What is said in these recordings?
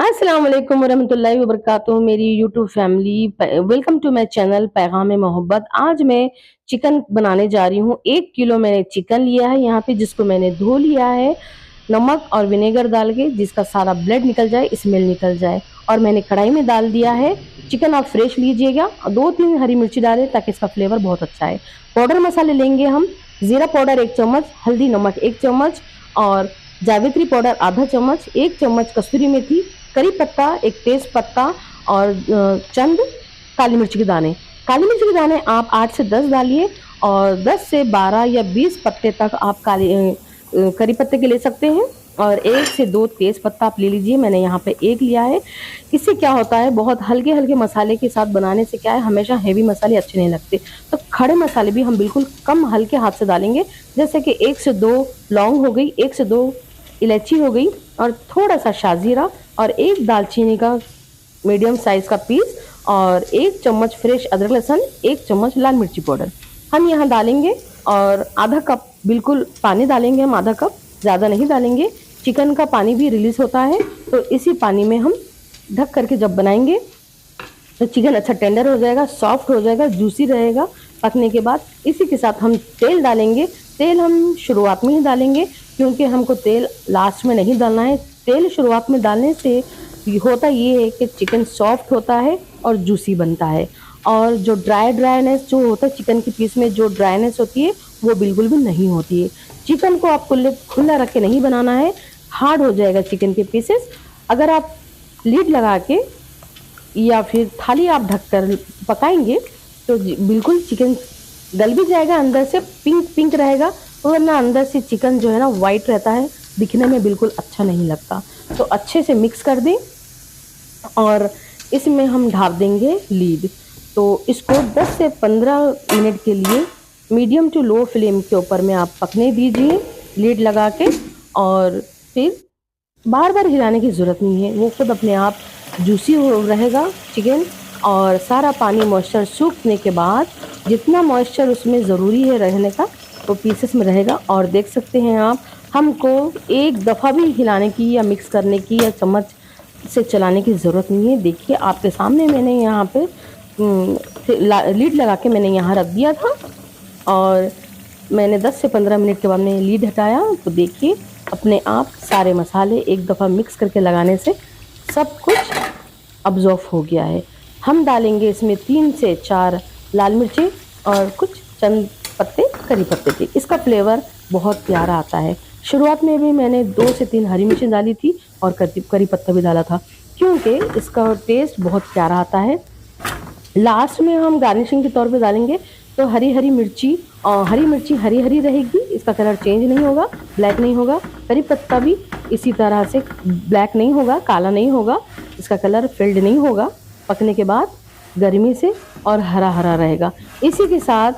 अस्सलाम वालेकुम वरहमतुल्लाहि वबरकातुहू। मेरी YouTube family, welcome to my channel Paigam Mohabbat. आज मैं चिकन बनाने जा रही हूँ। 1 किलो मैंने चिकन लिया है यहाँ पे, जिसको मैंने धो लिया है नमक और विनेगर डाल के, जिसका सारा ब्लड निकल जाए, स्मेल निकल जाए। और मैंने कढ़ाई में डाल दिया है चिकन। आप फ्रेश लीजिएगा और 2-3 हरी मिर्ची डालें ताकि इसका फ्लेवर बहुत अच्छा है। पाउडर मसाले लेंगे हम। जीरा पाउडर 1 चम्मच, हल्दी नमक 1 चम्मच और जावित्री पाउडर आधा चम्मच, 1 चम्मच कसूरी मेथी, करी पत्ता, एक तेज पत्ता और चंद काली मिर्च के दाने। काली मिर्च के दाने आप 8 से 10 डालिए और 10 से 12 या 20 पत्ते तक आप करी पत्ते के ले सकते हैं और 1 से 2 तेज पत्ता आप ले लीजिए। मैंने यहाँ पे 1 लिया है। इससे क्या होता है, बहुत हल्के हल्के मसाले के साथ बनाने से क्या है, हमेशा हेवी मसाले अच्छे नहीं लगते। तो खड़े मसाले भी हम बिल्कुल कम हल्के हाथ से डालेंगे, जैसे कि 1 से 2 लौंग हो गई, 1 से 2 इलायची हो गई और थोड़ा सा शाजीरा और 1 दालचीनी का मीडियम साइज का पीस और 1 चम्मच फ्रेश अदरक लहसुन, 1 चम्मच लाल मिर्ची पाउडर हम यहाँ डालेंगे और आधा कप बिल्कुल पानी डालेंगे हम, आधा कप, ज़्यादा नहीं डालेंगे। चिकन का पानी भी रिलीज होता है, तो इसी पानी में हम ढक करके जब बनाएंगे तो चिकन अच्छा टेंडर हो जाएगा, सॉफ्ट हो जाएगा, जूसी रहेगा पकने के बाद। इसी के साथ हम तेल डालेंगे। तेल हम शुरुआत में ही डालेंगे क्योंकि हमको तेल लास्ट में नहीं डालना है। तेल शुरुआत में डालने से होता ये है कि चिकन सॉफ्ट होता है और जूसी बनता है और जो ड्राईनेस जो होता है चिकन के पीस में, जो ड्राईनेस होती है वो बिल्कुल भी नहीं होती है। चिकन को आप खुला रख के नहीं बनाना है, हार्ड हो जाएगा चिकन के पीसेस। अगर आप लीड लगा के या फिर थाली आप ढककर पकाएंगे तो बिल्कुल चिकन गल भी जाएगा, अंदर से पिंक पिंक रहेगा, वरना अंदर से चिकन जो है ना वाइट रहता है, दिखने में बिल्कुल अच्छा नहीं लगता। तो अच्छे से मिक्स कर दें और इसमें हम ढाप देंगे लीड। तो इसको 10 से 15 मिनट के लिए मीडियम टू लो फ्लेम के ऊपर में आप पकने दीजिए लीड लगा के। और फिर बार बार हिलाने की ज़रूरत नहीं है, वो खुद अपने आप जूसी हो रहेगा चिकन। और सारा पानी मॉइस्चर सूखने के बाद जितना मॉइस्चर उसमें ज़रूरी है रहने का वो पीसेस में रहेगा। और देख सकते हैं आप, हमको एक दफ़ा भी हिलाने की या मिक्स करने की या चम्मच से चलाने की ज़रूरत नहीं है। देखिए आपके सामने मैंने यहाँ पे लीड लगा के मैंने यहाँ रख दिया था और मैंने 10 से 15 मिनट के बाद मैंने लीड हटाया तो देखिए अपने आप सारे मसाले एक दफ़ा मिक्स करके लगाने से सब कुछ अब्जॉर्व हो गया है। हम डालेंगे इसमें 3 से 4 लाल मिर्चें और कुछ चंद पत्ते करी पत्ते के। इसका फ्लेवर बहुत प्यारा आता है। शुरुआत में भी मैंने 2 से 3 हरी मिर्चें डाली थी और करी पत्ता भी डाला था क्योंकि इसका टेस्ट बहुत प्यारा आता है। लास्ट में हम गार्निशिंग के तौर पे डालेंगे तो हरी मिर्ची हरी हरी रहेगी, इसका कलर चेंज नहीं होगा, ब्लैक नहीं होगा। करी पत्ता भी इसी तरह से ब्लैक नहीं होगा, काला नहीं होगा, इसका कलर फिल्ड नहीं होगा पकने के बाद गर्मी से, और हरा हरा रहेगा। इसी के साथ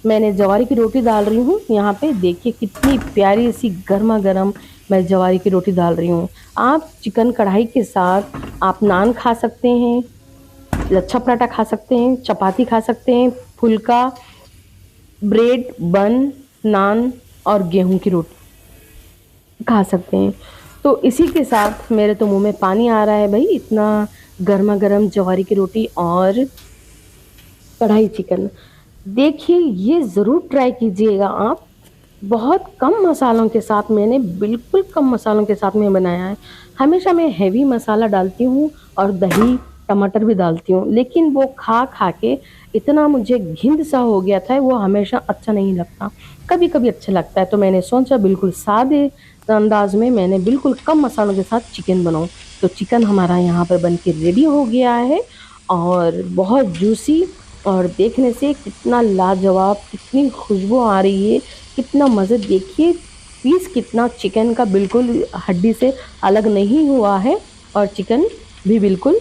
मैंने जवारी की रोटी डाल रही हूँ यहाँ पे। देखिए कितनी प्यारी सी गर्मा गर्म मैं जवारी की रोटी डाल रही हूँ। आप चिकन कढ़ाई के साथ आप नान खा सकते हैं, लच्छा पराठा खा सकते हैं, चपाती खा सकते हैं, फुल्का, ब्रेड, बन, नान और गेहूं की रोटी खा सकते हैं। तो इसी के साथ मेरे तो मुंह में पानी आ रहा है भाई, इतना गर्मा गर्म जवारी की रोटी और कढ़ाई चिकन। देखिए ये ज़रूर ट्राई कीजिएगा आप। बहुत कम मसालों के साथ, मैंने बिल्कुल कम मसालों के साथ में बनाया है। हमेशा मैं हेवी मसाला डालती हूँ और दही टमाटर भी डालती हूँ, लेकिन वो खा खा के इतना मुझे घिंद सा हो गया था, वो हमेशा अच्छा नहीं लगता, कभी कभी अच्छा लगता है। तो मैंने सोचा बिल्कुल सादे अंदाज में मैंने बिल्कुल कम मसालों के साथ चिकन बनाऊँ। तो चिकन हमारा यहाँ पर बन के रेडी हो गया है और बहुत जूसी, और देखने से कितना लाजवाब, कितनी खुशबू आ रही है, कितना मज़े। देखिए पीस कितना चिकन का बिल्कुल हड्डी से अलग नहीं हुआ है और चिकन भी बिल्कुल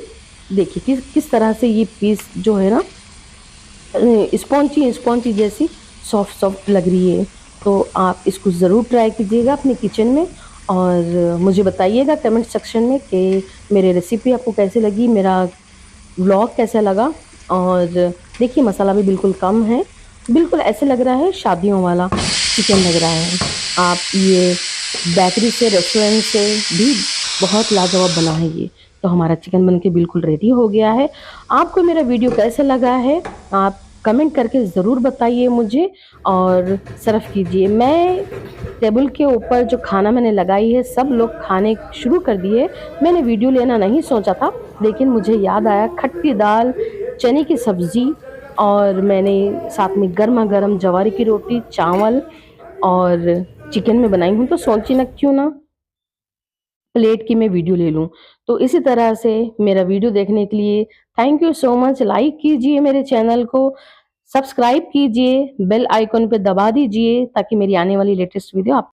देखिए किस तरह से ये पीस जो है ना स्पॉन्जी जैसी सॉफ्ट लग रही है। तो आप इसको ज़रूर ट्राई कीजिएगा अपने किचन में और मुझे बताइएगा कमेंट सेक्शन में कि मेरी रेसिपी आपको कैसे लगी, मेरा व्लॉग कैसा लगा। और देखिए मसाला भी बिल्कुल कम है, बिल्कुल ऐसे लग रहा है शादियों वाला चिकन लग रहा है। आप ये बेकरी से, रेस्टोरेंट से भी बहुत लाजवाब बना है ये। तो हमारा चिकन बनके बिल्कुल रेडी हो गया है। आपको मेरा वीडियो कैसा लगा है आप कमेंट करके ज़रूर बताइए मुझे और सर्व कीजिए। मैं टेबल के ऊपर जो खाना मैंने लगाई है सब लोग खाने शुरू कर दिए। मैंने वीडियो लेना नहीं सोचा था, लेकिन मुझे याद आया खट्टी दाल, चने की सब्ज़ी और मैंने साथ में गरमा-गरम ज्वार की रोटी, चावल और चिकन में बनाई हूँ, तो सोची ना क्यों ना प्लेट की मैं वीडियो ले लूँ। तो इसी तरह से मेरा वीडियो देखने के लिए thank you so much. Like कीजिए मेरे चैनल को, सब्सक्राइब कीजिए, बेल आइकन पे दबा दीजिए ताकि मेरी आने वाली लेटेस्ट वीडियो आप